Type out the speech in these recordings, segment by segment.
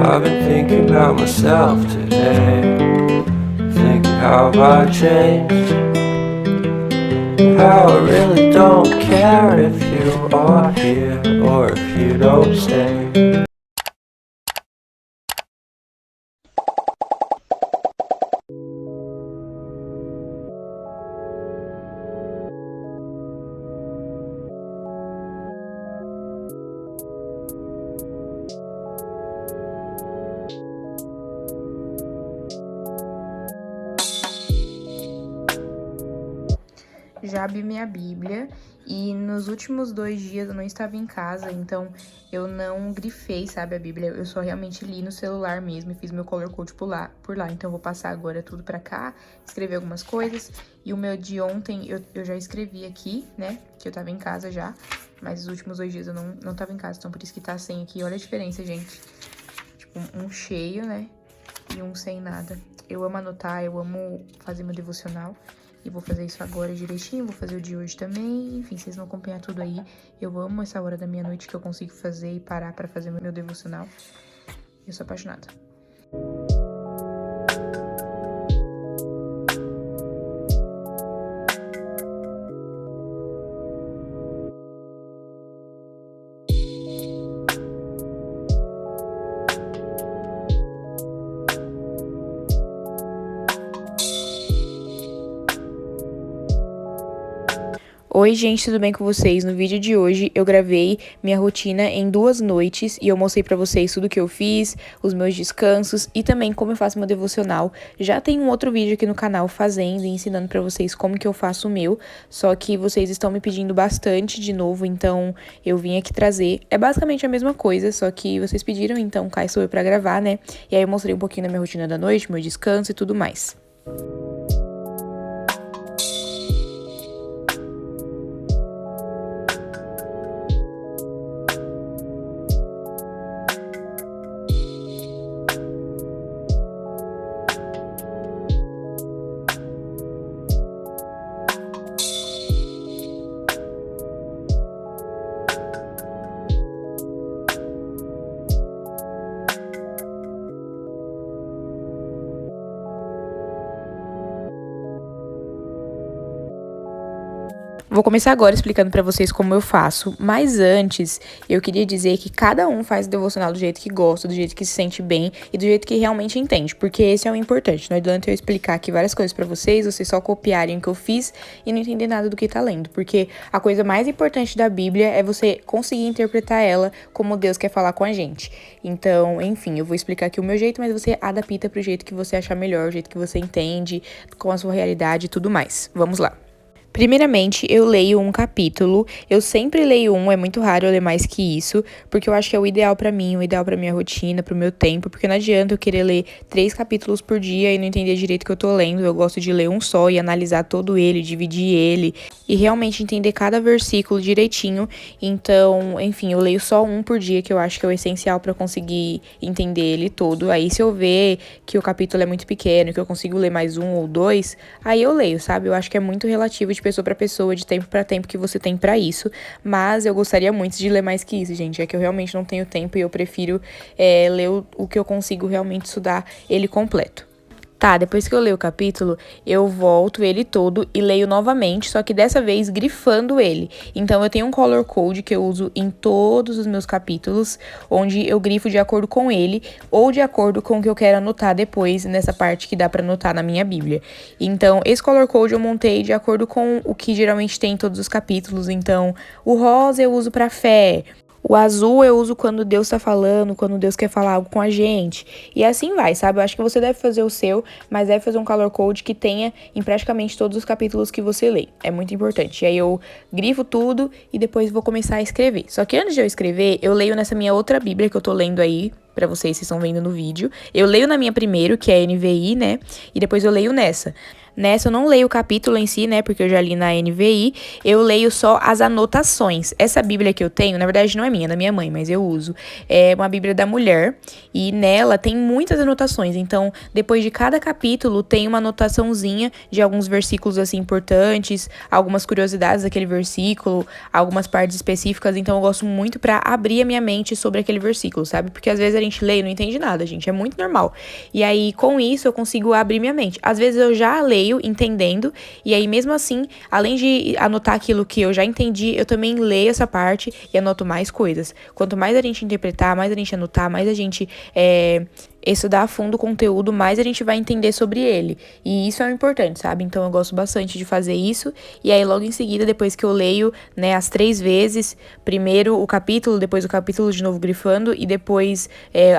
I've been thinking about myself today, thinking how I changed, how I really don't care if you are here or if you don't stay. Já abri minha Bíblia e nos últimos 2 dias eu não estava em casa, então eu não grifei, sabe, a Bíblia. Eu só realmente li no celular mesmo e fiz meu color code por lá. Então eu vou passar agora tudo pra cá, escrever algumas coisas. E o meu de ontem eu já escrevi aqui, né, que eu tava em casa já. Mas os últimos 2 dias eu não tava em casa, então por isso que tá sem aqui. Olha a diferença, gente. Tipo, um cheio, né, e um sem nada. Eu amo anotar, eu amo fazer meu devocional. E vou fazer isso agora direitinho, vou fazer o de hoje também. Enfim, vocês vão acompanhar tudo aí. Eu amo essa hora da meia-noite que eu consigo fazer e parar pra fazer meu devocional. Eu sou apaixonada. Oi gente, tudo bem com vocês? No vídeo de hoje eu gravei minha rotina em 2 noites e eu mostrei pra vocês tudo que eu fiz, os meus descansos e também como eu faço meu devocional. Já tem um outro vídeo aqui no canal fazendo e ensinando pra vocês como que eu faço o meu, só que vocês estão me pedindo bastante de novo, então eu vim aqui trazer. É basicamente a mesma coisa, só que vocês pediram, então cá estou eu pra gravar, né? E aí eu mostrei um pouquinho da minha rotina da noite, meu descanso e tudo mais. Vou começar agora explicando pra vocês como eu faço, mas antes eu queria dizer que cada um faz o devocional do jeito que gosta, do jeito que se sente bem e do jeito que realmente entende, porque esse é o importante. Não adianta eu explicar aqui várias coisas pra vocês só copiarem o que eu fiz e não entender nada do que tá lendo, porque a coisa mais importante da Bíblia é você conseguir interpretar ela como Deus quer falar com a gente. Então, enfim, eu vou explicar aqui o meu jeito, mas você adapta pro jeito que você achar melhor, o jeito que você entende, com a sua realidade e tudo mais. Vamos lá. Primeiramente, eu leio um capítulo. Eu sempre leio um, é muito raro eu ler mais que isso, porque eu acho que é o ideal pra mim, o ideal pra minha rotina, pro meu tempo, porque não adianta eu querer ler 3 capítulos por dia e não entender direito o que eu tô lendo. Eu gosto de ler um só e analisar todo ele, dividir ele e realmente entender cada versículo direitinho. Então, enfim, eu leio só um por dia, que eu acho que é o essencial pra conseguir entender ele todo. Aí, se eu ver que o capítulo é muito pequeno, que eu consigo ler mais 1 ou 2, aí eu leio, sabe? Eu acho que é muito relativo de pessoa para pessoa, de tempo para tempo que você tem para isso, mas eu gostaria muito de ler mais que isso, gente, é que eu realmente não tenho tempo e eu prefiro ler o que eu consigo realmente estudar ele completo. Tá, depois que eu leio o capítulo, eu volto ele todo e leio novamente, só que dessa vez grifando ele. Então eu tenho um color code que eu uso em todos os meus capítulos, onde eu grifo de acordo com ele ou de acordo com o que eu quero anotar depois nessa parte que dá pra anotar na minha Bíblia. Então esse color code eu montei de acordo com o que geralmente tem em todos os capítulos. Então o rosa eu uso pra fé. O azul eu uso quando Deus tá falando, quando Deus quer falar algo com a gente. E assim vai, sabe? Eu acho que você deve fazer o seu, mas deve fazer um color code que tenha em praticamente todos os capítulos que você lê. É muito importante. E aí eu grifo tudo e depois vou começar a escrever. Só que antes de eu escrever, eu leio nessa minha outra Bíblia que eu tô lendo aí, pra vocês estão vendo no vídeo. Eu leio na minha primeiro, que é a NVI, né? E depois eu leio nessa. Nessa eu não leio o capítulo em si, né, porque eu já li na NVI, eu leio só as anotações. Essa Bíblia que eu tenho, na verdade não é minha, é da minha mãe, mas eu uso. É uma Bíblia da mulher e nela tem muitas anotações. Então, depois de cada capítulo tem uma anotaçãozinha de alguns versículos assim importantes, algumas curiosidades daquele versículo, algumas partes específicas. Então, eu gosto muito pra abrir a minha mente sobre aquele versículo, sabe? Porque às vezes gente lê e não entende nada, gente. É muito normal. E aí, com isso, eu consigo abrir minha mente. Às vezes eu já leio entendendo, e aí, mesmo assim, além de anotar aquilo que eu já entendi, eu também leio essa parte e anoto mais coisas. Quanto mais a gente interpretar, mais a gente anotar, mais a gente estudar a fundo o conteúdo, mais a gente vai entender sobre ele. E isso é o importante, sabe? Então eu gosto bastante de fazer isso. E aí logo em seguida, depois que eu leio, né, as 3 vezes, primeiro o capítulo, depois o capítulo de novo grifando e depois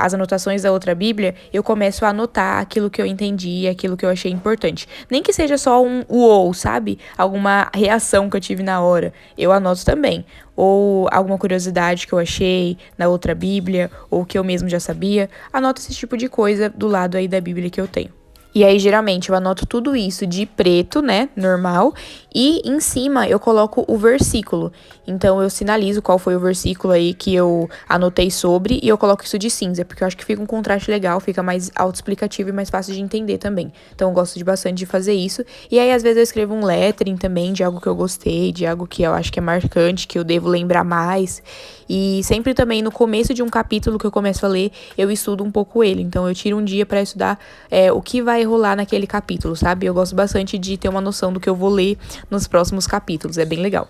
as anotações da outra Bíblia, eu começo a anotar aquilo que eu entendi, aquilo que eu achei importante. Nem que seja só um uou, sabe? Alguma reação que eu tive na hora. Eu anoto também. Ou alguma curiosidade que eu achei na outra Bíblia, ou que eu mesmo já sabia, anoto esse tipo de coisa do lado aí da Bíblia que eu tenho. E aí, geralmente, eu anoto tudo isso de preto, né, normal, e em cima eu coloco o versículo. Então, eu sinalizo qual foi o versículo aí que eu anotei sobre e eu coloco isso de cinza, porque eu acho que fica um contraste legal, fica mais autoexplicativo e mais fácil de entender também. Então, eu gosto bastante de fazer isso. E aí, às vezes, eu escrevo um lettering também de algo que eu gostei, de algo que eu acho que é marcante, que eu devo lembrar mais. E sempre também, no começo de um capítulo que eu começo a ler, eu estudo um pouco ele. Então, eu tiro um dia para estudar o que vai rolar naquele capítulo, sabe? Eu gosto bastante de ter uma noção do que eu vou ler nos próximos capítulos, é bem legal.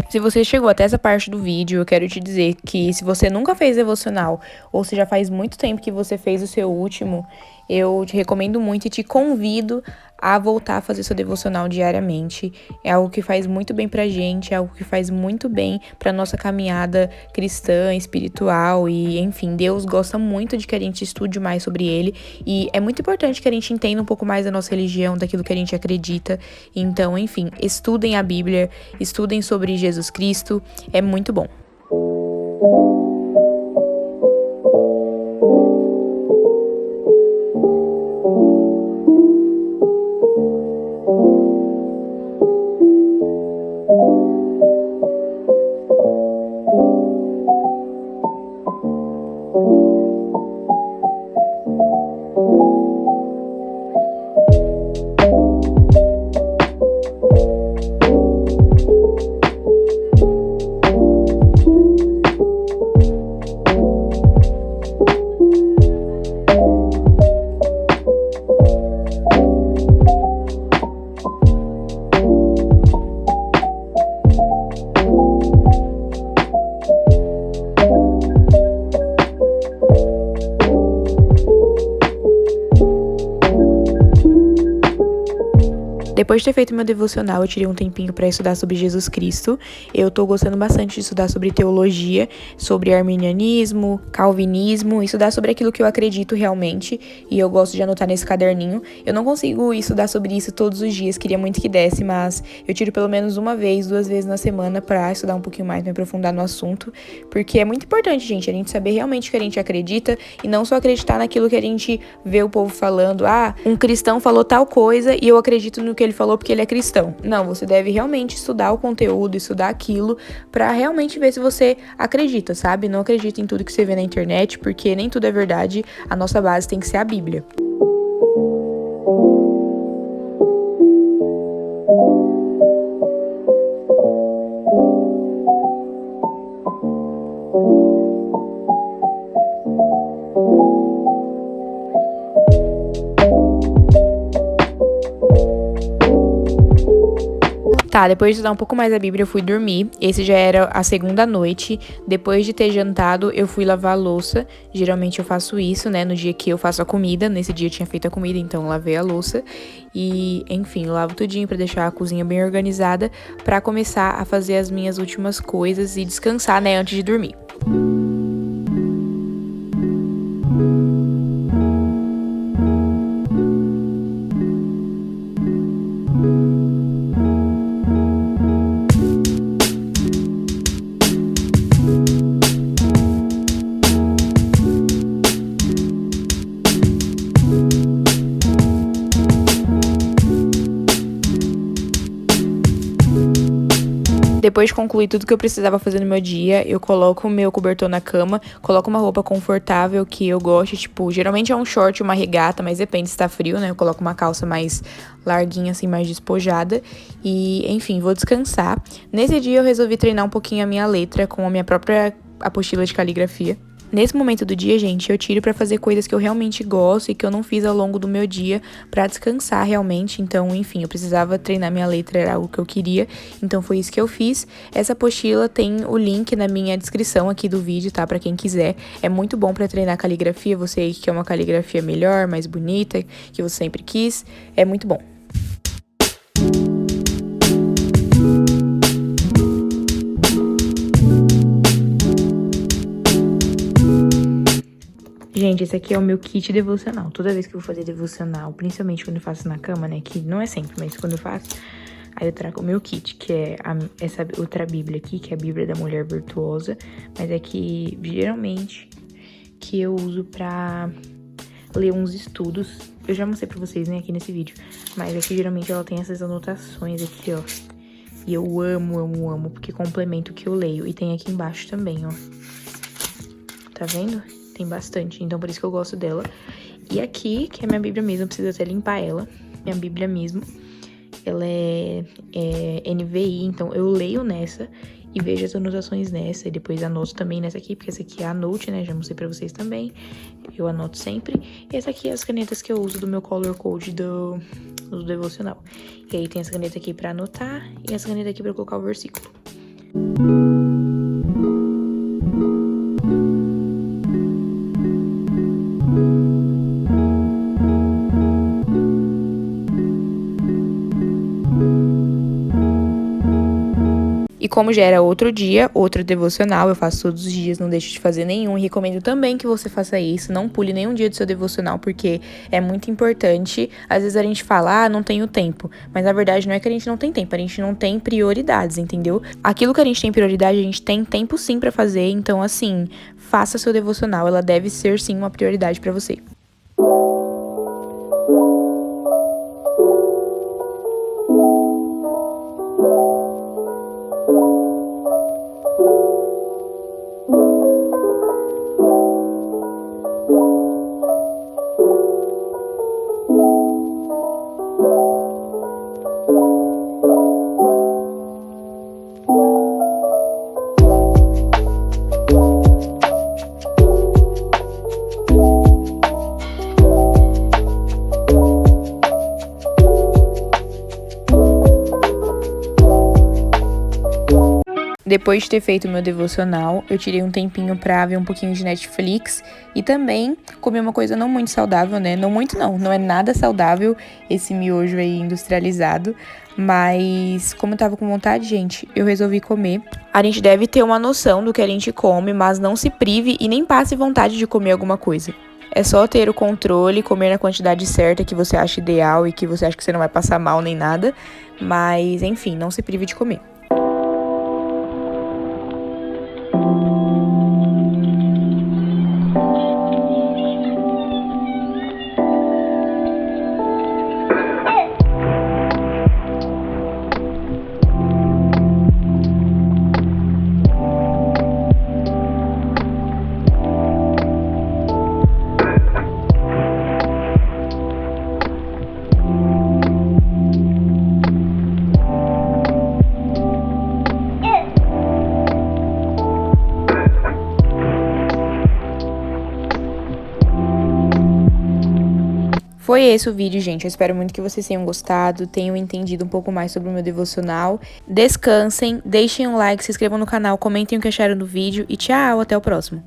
Se você chegou até essa parte do vídeo, eu quero te dizer que se você nunca fez devocional, ou se já faz muito tempo que você fez o seu último, eu te recomendo muito e te convido a voltar a fazer seu devocional diariamente. É algo que faz muito bem pra gente, é algo que faz muito bem pra nossa caminhada cristã, espiritual e, enfim, Deus gosta muito de que a gente estude mais sobre ele e é muito importante que a gente entenda um pouco mais da nossa religião, daquilo que a gente acredita. Então, enfim, estudem a Bíblia, estudem sobre Jesus Cristo, é muito bom. Depois de ter feito meu devocional, eu tirei um tempinho para estudar sobre Jesus Cristo. Eu tô gostando bastante de estudar sobre teologia, sobre arminianismo, calvinismo, estudar sobre aquilo que eu acredito realmente. E eu gosto de anotar nesse caderninho. Eu não consigo estudar sobre isso todos os dias, queria muito que desse, mas eu tiro pelo menos 1 vez, 2 vezes na semana para estudar um pouquinho mais, me aprofundar no assunto. Porque é muito importante, gente, a gente saber realmente o que a gente acredita e não só acreditar naquilo que a gente vê o povo falando. Ah, um cristão falou tal coisa e eu acredito no que ele falou porque ele é cristão. Não, você deve realmente estudar o conteúdo, estudar aquilo pra realmente ver se você acredita, sabe? Não acredita em tudo que você vê na internet, porque nem tudo é verdade. A nossa base tem que ser a Bíblia. Tá, depois de estudar um pouco mais a Bíblia, eu fui dormir. Esse já era a segunda noite. Depois de ter jantado, eu fui lavar a louça. Geralmente eu faço isso, né? No dia que eu faço a comida. Nesse dia eu tinha feito a comida, então eu lavei a louça. E, enfim, eu lavo tudinho pra deixar a cozinha bem organizada, pra começar a fazer as minhas últimas coisas e descansar, né, antes de dormir. Depois de concluir tudo que eu precisava fazer no meu dia, eu coloco o meu cobertor na cama, coloco uma roupa confortável que eu gosto, tipo, geralmente é um short, uma regata, mas depende se tá frio, né? Eu coloco uma calça mais larguinha, assim, mais despojada. E, enfim, vou descansar. Nesse dia eu resolvi treinar um pouquinho a minha letra com a minha própria apostila de caligrafia. Nesse momento do dia, gente, eu tiro pra fazer coisas que eu realmente gosto e que eu não fiz ao longo do meu dia pra descansar realmente. Então, enfim, eu precisava treinar minha letra, era algo que eu queria. Então, foi isso que eu fiz. Essa apostila tem o link na minha descrição aqui do vídeo, tá? Pra quem quiser. É muito bom pra treinar caligrafia. Você aí que quer uma caligrafia melhor, mais bonita, que você sempre quis. É muito bom. Gente, esse aqui é o meu kit devocional. Toda vez que eu vou fazer devocional, principalmente quando eu faço na cama, né? Que não é sempre, mas quando eu faço, aí eu trago o meu kit, que é essa outra Bíblia aqui, que é a Bíblia da Mulher Virtuosa. Mas é que, geralmente, que eu uso pra ler uns estudos. Eu já mostrei pra vocês, né, aqui nesse vídeo. Mas é que, geralmente, ela tem essas anotações aqui, ó. E eu amo, porque complementa o que eu leio. E tem aqui embaixo também, ó. Tá vendo? Tem bastante, então por isso que eu gosto dela. E aqui, que é minha Bíblia mesmo, eu preciso até limpar ela. Minha Bíblia mesmo. Ela é NVI, então eu leio nessa e vejo as anotações nessa. E depois anoto também nessa aqui, porque essa aqui é a Note, né? Já mostrei pra vocês também. Eu anoto sempre. E essa aqui é as canetas que eu uso do meu Color Code do devocional. E aí tem essa caneta aqui pra anotar e essa caneta aqui pra colocar o versículo. E como já era outro dia, outro devocional, eu faço todos os dias, não deixo de fazer nenhum. E recomendo também que você faça isso, não pule nenhum dia do seu devocional, porque é muito importante. Às vezes a gente fala, não tenho tempo. Mas na verdade não é que a gente não tem tempo, a gente não tem prioridades, entendeu? Aquilo que a gente tem prioridade, a gente tem tempo sim pra fazer. Então, assim, faça seu devocional, ela deve ser sim uma prioridade pra você. Depois de ter feito o meu devocional, eu tirei um tempinho pra ver um pouquinho de Netflix e também comer uma coisa não muito saudável, né? Não muito não é nada saudável esse miojo aí industrializado, mas como eu tava com vontade, gente, eu resolvi comer. A gente deve ter uma noção do que a gente come, mas não se prive e nem passe vontade de comer alguma coisa. É só ter o controle, comer na quantidade certa que você acha ideal e que você acha que você não vai passar mal nem nada, mas enfim, não se prive de comer. Foi esse o vídeo, gente. Eu espero muito que vocês tenham gostado, tenham entendido um pouco mais sobre o meu devocional. Descansem, deixem um like, se inscrevam no canal, comentem o que acharam do vídeo e tchau, até o próximo.